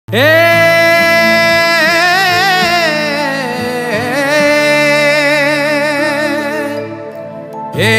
हे हे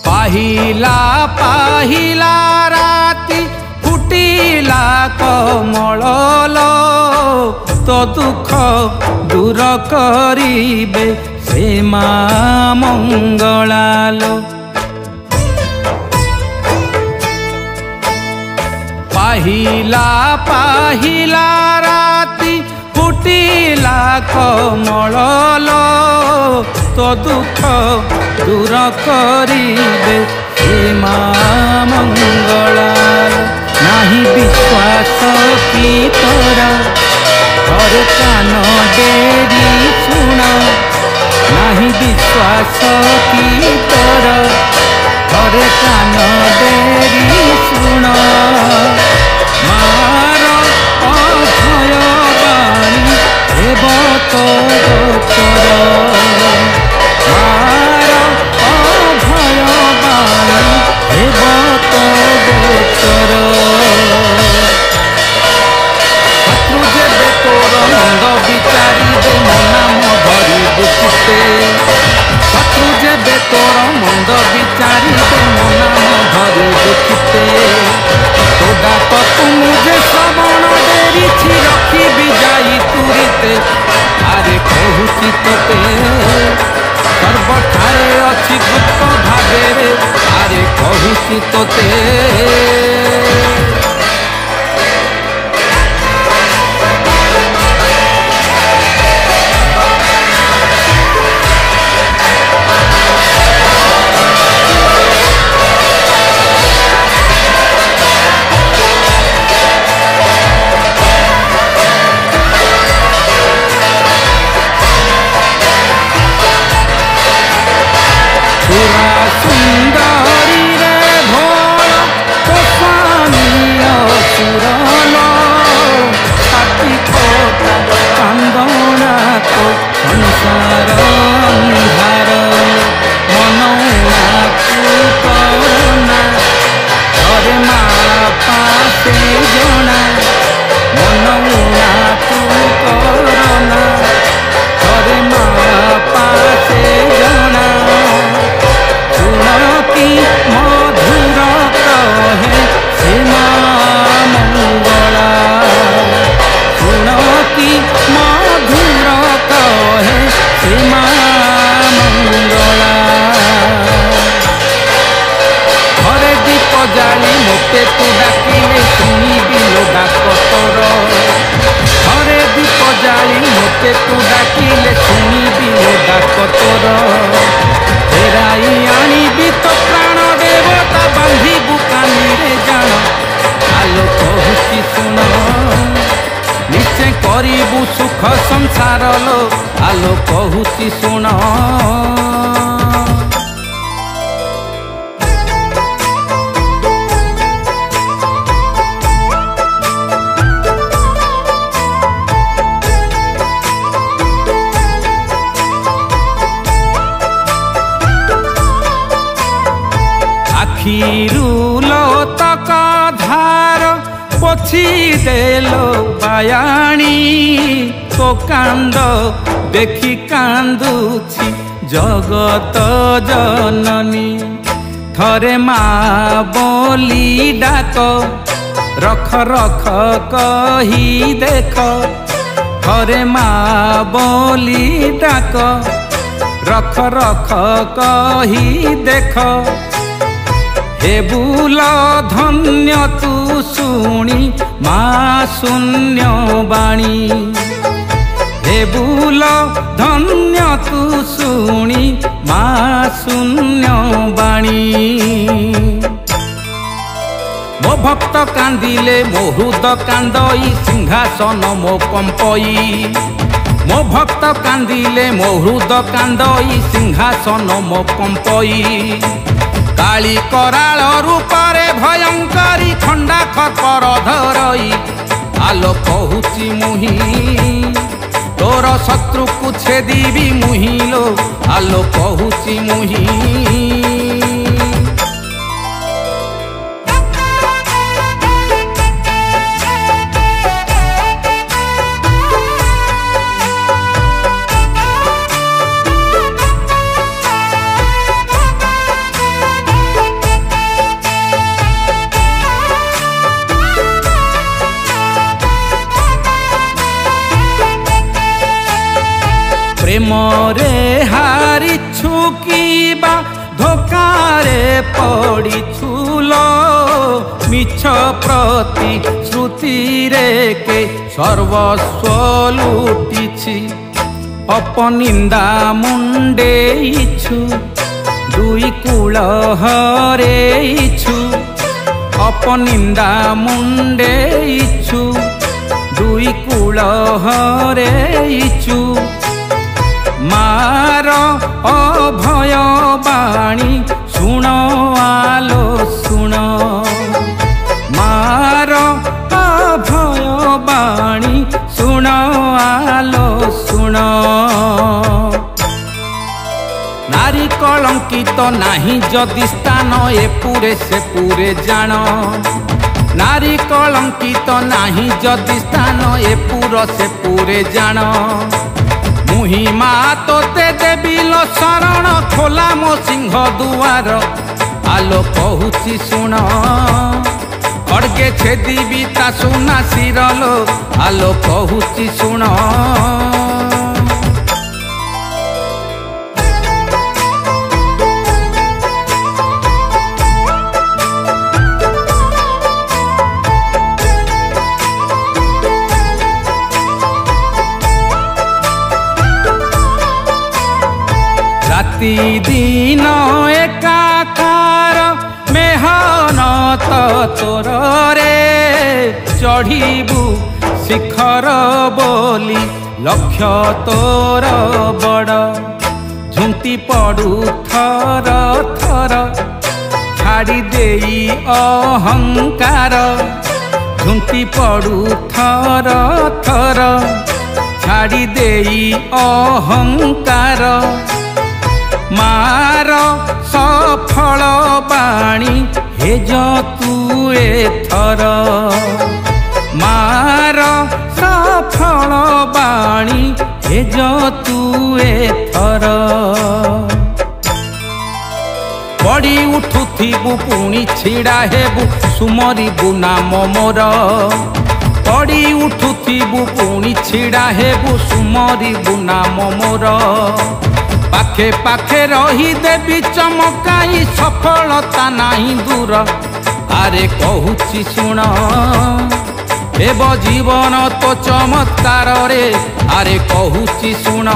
पाहिला पाहिला राती फुटिला कमल तो दुख दूर करिबे से मां मंगलालो। पाहिला पाहिला राती फुटिला कमल तो दुख दूर करिबे हे मां मंगलालो। नहीं विश्वास की तोरा घर कान डेरी सुन, नहीं विश्वास की तोरा घर कान डेरी सुन। मार अभय बाणी हेब तो गोचर, मार अभय बाणी हेब तो गोचर। शत्रु जेबे तोर मंद विचारिबे मो नाम धरिबु चित्ते, शत्रु जेबे तोर मंद विचारिबे मो नाम धरिबु चित्ते। तो डाक तु मुझे श्रवण डेरी रखी जाई तुरीते। आरे कहूची तोते सर्वठारे अच्छी गुप्त भावे रे, आरे कहूची तोते। सुंदरी रे भोल तो स्वामी असुरल, पाटी कोटा कांदना तो संसार निहार। मनौना तू करना घरे माँ पासे जना, मनौना तू करना घरे माँ पासे जना। सुनती मधुर कहे से मां मंगला, सुनती मधुर कहे से मां मंगला। घरे दीप जाली मोटे तू डाकिले शुणिबि लो डाक तोर, घरे दीप जाली मोटे तू डाकिले शुणिबि लो डाक तोर। फेराई आनिबि तो प्राण देवता बांधी बुकानी रे जान। आलो कहूची सुन निश्चय करिबु सुख संसार लो, आलो कहूची सुन। आखिरू लोतक धार पोछि देलो बायाणी, तो कांद देखी कांदुछि जगत जननी। थरे माँ बोली डाक रख रख कही देख, थरे माँ बोली डाक रख रख कही देख। हे बुल धन्य तू शुणी माँ शून्य बाणी, हे बुल धन्य तू शुणी माँ शून्य बाणी। ମୋ ଭକ୍ତ କାନ୍ଦିଲେ ମୋ ହୃଦ କାନ୍ଦଇ ସିଂହାସନ ମୋ କମ୍ପଇ ମୋ ଭକ୍ତ କାନ୍ଦିଲେ ମୋ ହୃଦ କାନ୍ଦଇ ସିଂହାସନ ମୋ କମ୍ପଇ କାଳି କରାଳ ରୂପରେ ଭୟଙ୍କରୀ ଖଣ୍ଡା ଖପର ଧରଇ ଆଲୋ କହୁଛି ମୁହିଁ तोर शत्रु को छेदी मुही लो आलो कहूची मुही प्रेम रे हारी छुकीबा धोकारे पड़ी छुलो मिछ प्रति श्रुति रे के सर्वस्व लुटिछि अपनिंदा मुंडेइछु दुई कूल हरेइछु अपनिंदा मुंडेइछु दुई कूल हरेइछु मार अभय बाणी सुण आलो सुण मार अभय बाणी सुण आलो सुण नारी कलंकित नाही जदि स्थान ए पूरे से पूरे जान नारी कलंकित नाही जदि स्थान ए पूर से पूरे जान मुही माँ तोते देवी लो शरण खोला मो सिंह दुआर आलो कहूची सुन खड़गे छेदी ता सुना सिरलो आलो कहूची सुन दिन एकाकार मेहनत तोर रे चढ़ीबू शिखर बोली लक्ष्य तोर बड़ झुंटी पड़ू थर थर छाड़ी देई अहंकार झुंटी पड़ू थर थर छाड़ी देई अहंकार मार सफल बाणी हेज तू एथर मार सफल बाणी हेज तू एथर पड़ी उठुथिबु पुणी छिड़ा हेबु सुमरिबु नाम मोर पड़ी उठुथिबु पुणी छिड़ा हेबु सुमरिबु नाम मोर पाखे पाखे रही देवी चमकाई सफलता नहीं दूर आरे कहूची सुन एब जीवन तो चमत्कार रे आरे कहूची सुन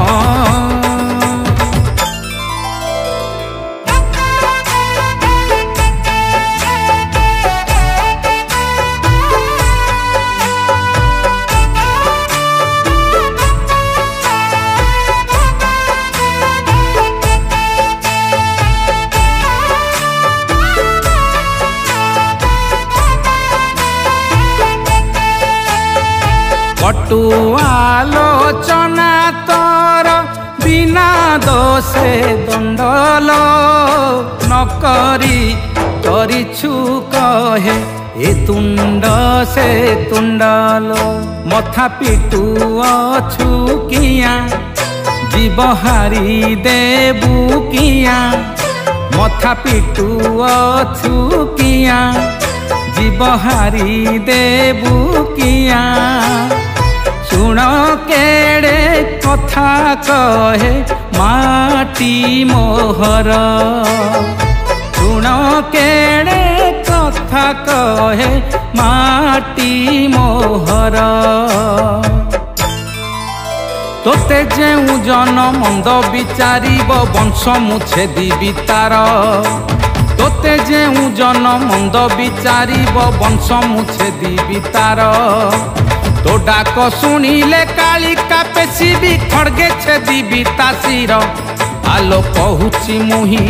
कटु आलोचना तोर बिना दोषे दंडल नकरी करिछु कहे ए तुंड से तुंडल मथा पिटु अछु किया जीव हारी देबु किया मथा पिटु अछु किया जीव हारी देबु किया सुन केड़े कथा कहे माटी मोहर सुन केड़े कथा कहे माटी मोहर तोते जेउ जन मंद विचारिब वंश मुछे दिबी तार तोते जेउ जन मंद विचारिब वंश मुछेदी तार तो डाक शुणिले कालिका पेशिबी खड़गे छेदी तासीर आलो कहूची मुही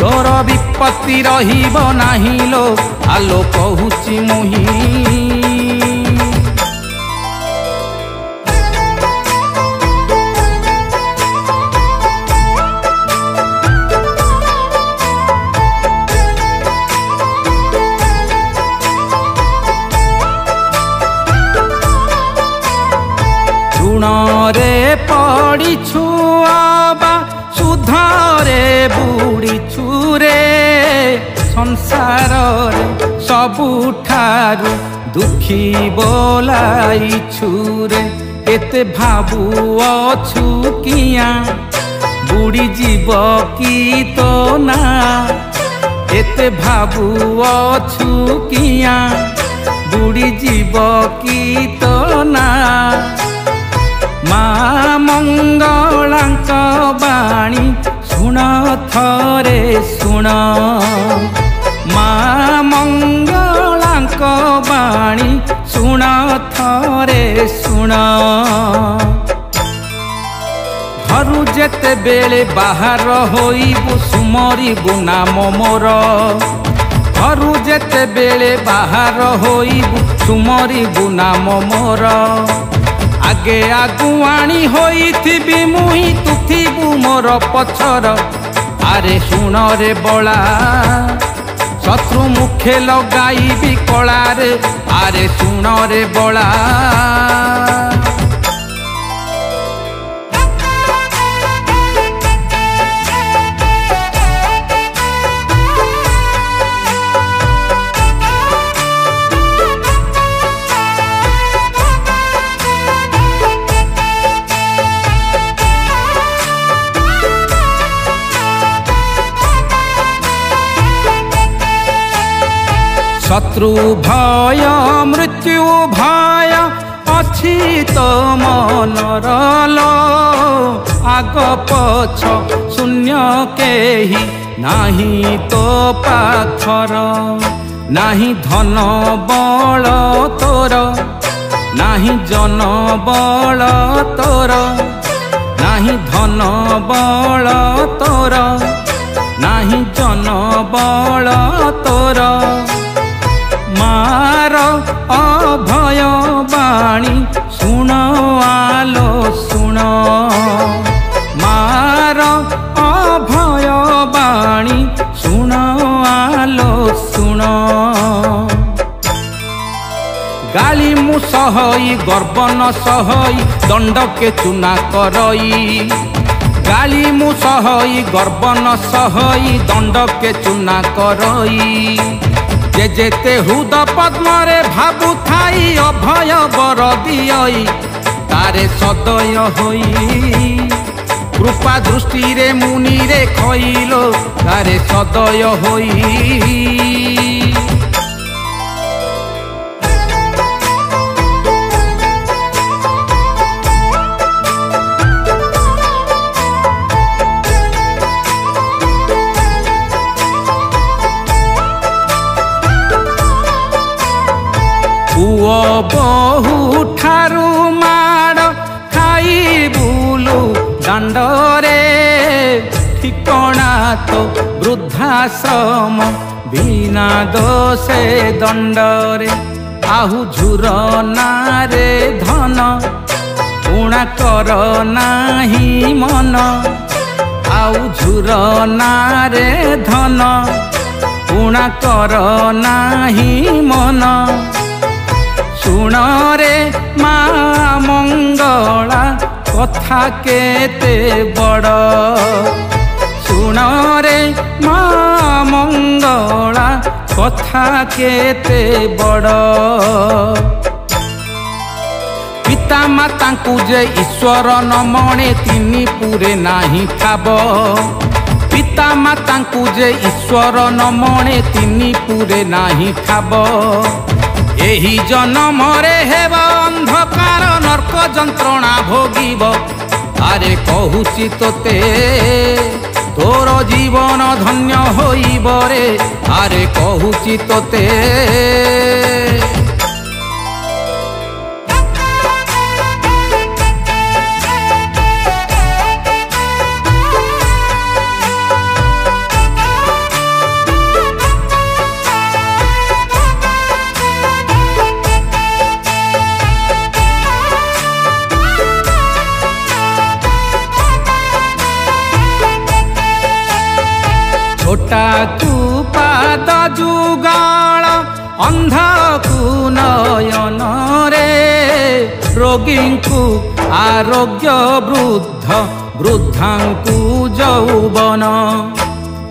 तोर विपत्ति रहिब नाही लो आलो कहूची मुही रे पड़ी छुआबा सुधरे बुड़ी छुरे संसार रे सबुठारु दुखी बोलाई छुरे एते भाबु अछु किया बुड़ी जीव की तो ना एते भाबु अछु किया बुड़ी जीव की तो ना माँ मंगलांक बाणी सुण थरे सुण माँ मंगलांक बाणी सुण थरे सुण घरु जेते बेले बाहर होइबु सुमरिबु नाम मोर घरु जेते बेले बाहर होइबु सुमरिबु नाम मोर आगे आगुआणी होइथिबी मुही तुथिबु मोर पछर आरे सुण रे बला शत्रु मुखे लगाइबी कला रे आरे सुण रे बला शत्रु भय मृत्यु भय अछि तो मनर लो आग पछ शून्य केही नाही तो पाखर नाही धन बल तोर नाही जन बल तोर नाही धन बल तोर नाही जन बल तोर मार अभय बाणी सुण आलो सुण मार अभय बाणी सुण आलो सुण गाली मु सहई गर्व न सहई दंड के चुना करई गाली मु सहई गर्व न सहई दंड के चुना करई जे जेते हृद पद्मरे भाबु थाई अभय बर दियई तारे सदय होई कृपा दृष्टि रे मुनि रे खइलो तारे सदय होई पुओ बहु ठारू माड़ खाई बुलु दांडरे ठिकणा तो वृद्धाश्रम बिना दोषे दंडरे आहु झुर नारे धन उणा कर नाही मन आउ झुर नारे धन उणा कर नाही मन सुण रे माँ मंगला कथा केते बड़ सुण रे माँ मंगला कथा केते बड़ पिता माता को जे ईश्वर न मणे तिनी पुरे नाही खाब पिता माता को जे ईश्वर न मणे तिनी पुरे नाही खाब एही जन्म रे हेब अंधकार नर्क जंत्रणा भोगिब आरे कहूची तोते तोर जीवन धन्य होइबरे आरे कहूची तोते। छोटा कु पाद जुगाल अंधा कु नयन रे रोगी को आरोग्य वृद्ध वृद्धा को यौवन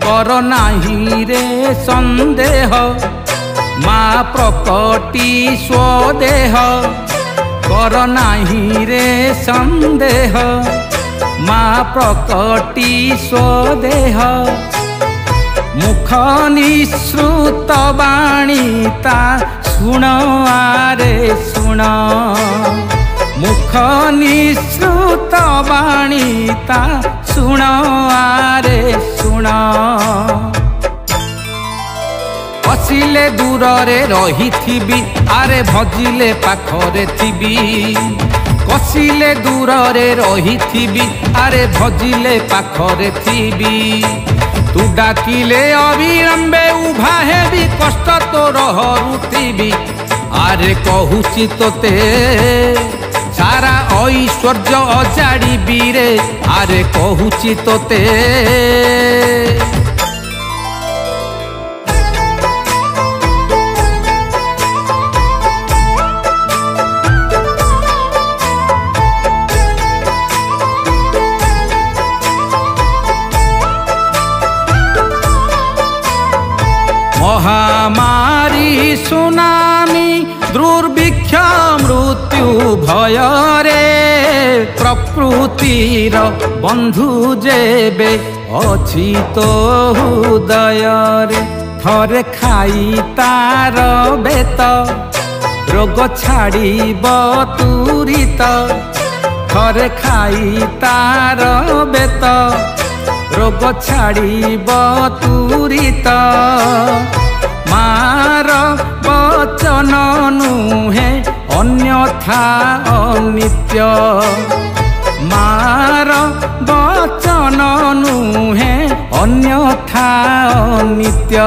कर नाही रे संदेह माँ प्रकटी स्वदेह कर नाही रे संदेह माँ प्रकटी स्वदेह मुख निश्रुत बाणीता सुण आरे सुण मुख निश्रुत बाणीता सुण आरे सुण बसिले दूर रे रही थिबी आरे भजिले पाखरे थिबी कसिले दूर रे रही थिबी आरे भजिले पाखरे थिबी तू डाकिले अविलंबे उभा हेबी कष्ट तोर हरुथिबी आरे कहूची तोते सारा ऐश्वर्य अजाड़ी बीरे आरे कहूची तोते। महामारी सुनामी दुर्भिक्ष मृत्यु भय रे प्रकृतिर बंधु जेबे अछि तो हृदय रे थरे खाई तार बेत रोग छाड़ीब तुरित थरे खाई तार बेत रोग छाड़ीब तुरित मार वचन नुहे अन्यथा अनित्य मार वचन नुहे अन्यथा अनित्य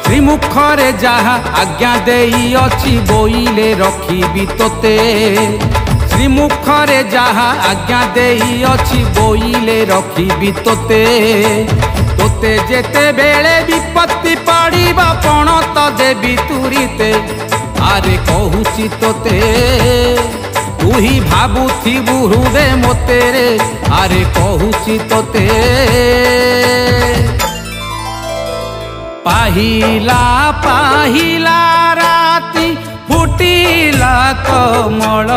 श्रीमुखरे जहा आज्ञा देई अछि बोइले रखिबी तोते श्रीमुखरे जहा आज्ञा देई अछि बोइले रखिबी तोते तोते जेते बेले विपत्ति पड़िबा पण तो देवी तुरीते आरे कहूची तोते तू ही भाबुथिबु हृदय मोते रे आरे कहूची तोते। पाहिला पाहिला राती फुटिला कमल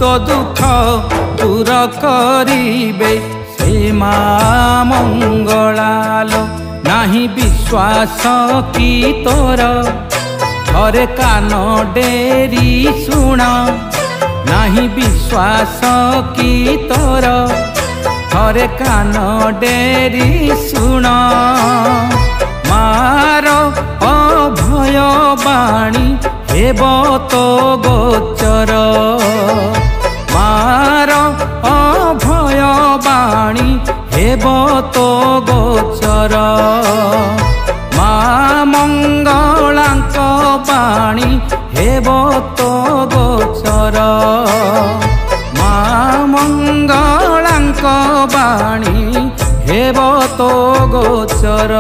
तो दुख दूर करिबे से माँ मंगलालो नाही विश्वास की तोर थरे कान डेरी सुण नाही विश्वास की तोर थरे कान डेरी सुण मार अभय बाणी हेब तो गोचर मार अभय बाणी हेब तो गोचर माँ मंगलांक बाणी हेब तो गोचर माँ मंगलांक बाणी हेब तो गोचर।